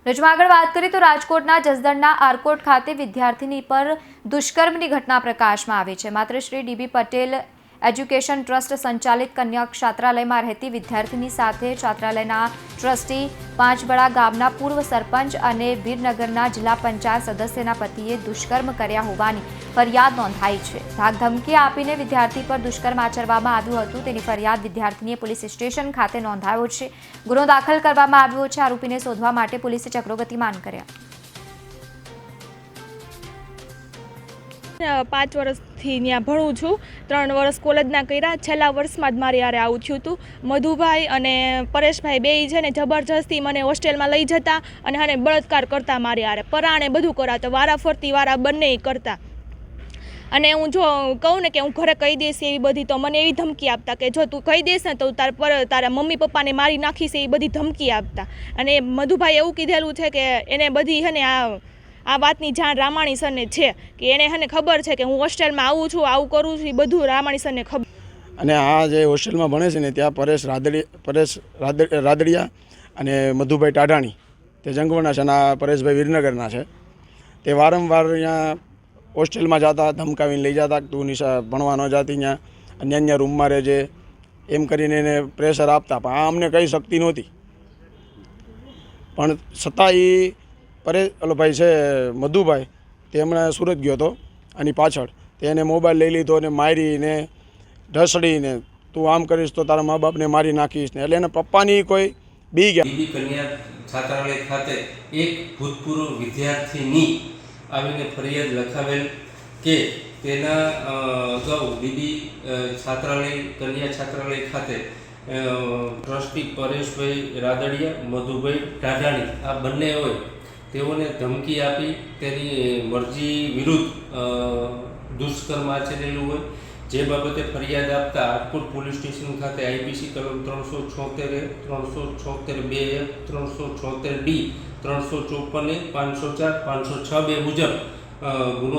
ન્યૂઝમાં આગળ વાત કરીએ તો રાજકોટના જસદણના આરકોટ ખાતે વિદ્યાર્થીની પર દુષ્કર્મની ઘટના પ્રકાશમાં આવી છે। માત્ર Shri dB Patel education trust સંચાલિત કન્યા છાત્રાલયમાં રહેતી વિદ્યાર્થીની સાથે છાત્રાલયના ટ્રસ્ટી પાંચબડા ગામના પૂર્વ સરપંચ અને વીરનગરના જિલ્લા પંચાયત સદસ્યના પતિએ દુષ્કર્મ કર્યા હોવાની ફરિયાદ નોંધાઈ છે। ધાકધમકી આપીને વિદ્યાર્થી પર દુષ્કર્મ આચરવામાં આવ્યું હતું તેની ફરિયાદ વિદ્યાર્થીનીએ પોલીસ સ્ટેશન ખાતે નોંધાવ્યો છે। ગુનો દાખલ કરવામાં આવ્યો છે। આરોપીને શોધવા માટે પોલીસે ચક્રો ગતિમાન કર્યા। 5 વર્ષથી ત્યાં ભણું છું। 3 વર્ષ કોલેજના કર્યા। છેલ્લા વર્ષમાં જ મારી હારે આવું થયું હતું। મધુભાઈ અને પરેશભાઈ બેય છે ને જબરજસ્તી મને હોસ્ટેલમાં લઈ જતા અને મને બળાત્કાર કરતા મારી હારે પરાણે બધું કરાતા વારાફરતી વારા બંને કરતા। અને હું જો કહું ને કે હું ઘરે કહી દઈશ એવી બધી તો મને એવી ધમકી આપતા કે જો તું કહી દઈશ ને તો તારા મમ્મી પપ્પાને મારી નાખીશ એવી બધી ધમકી આપતા। અને મધુભાઈ એવું કીધેલું છે કે એને બધી છે ને આ વાતની જાણ રામાણી સરને છે કે એને હને ખબર છે કે હું હોસ્ટેલમાં આવું છું આવું કરું છું એ બધું રામાણી સરને ખબર। અને આ જે હોસ્ટેલમાં ભણે છે ને ત્યાં પરેશ રાદડિયા અને મધુભાઈ ટાઢાણી તે જંગવરના છે અને આ પરેશભાઈ વીરનગરના છે। તે વારંવાર અહીંયા હોસ્ટેલમાં જતા ધમકાવીને લઈ જતા તું નિશા ભણવા ન જાતી ત્યાં અન્ય રૂમમાં રહેજે એમ કરીને એને પ્રેશર આપતા। પણ આ અમને કંઈ શક્તિ નહોતી પણ છતાં એ ઓલો ભાઈ છે મધુભાઈ તે હમણાં સુરત ગયો હતો આની પાછળ તેને મોબાઈલ લઈ લીધો અને મારીને ઢસડીને તું આમ કરીશ તો તારા મા બાપને મારી નાખીશ ને એટલે એના પપ્પાની કોઈ બી ગયા। ડીબી કન્યા છાત્રાલય ખાતે એક ભૂતપૂર્વ વિદ્યાર્થીની આવીને ફરિયાદ લખાવેલ કે તેના અગાઉ ડીબી કન્યા છાત્રાલય ખાતે ટ્રસ્ટી પરેશભાઈ રાદડિયા મધુભાઈ ટાઢાણી આ બંને હોય તેઓને ધમકી આપી તેની મરજી વિરુદ્ધ દુષ્કર્મ આચરેલું હોય જે બાબતે ફરિયાદ આપતા આરકોટ પોલીસ સ્ટેશન ખાતે આઈપીસી કલમ 376 376(2) 376D 354 504 506 મુજબ ગુનો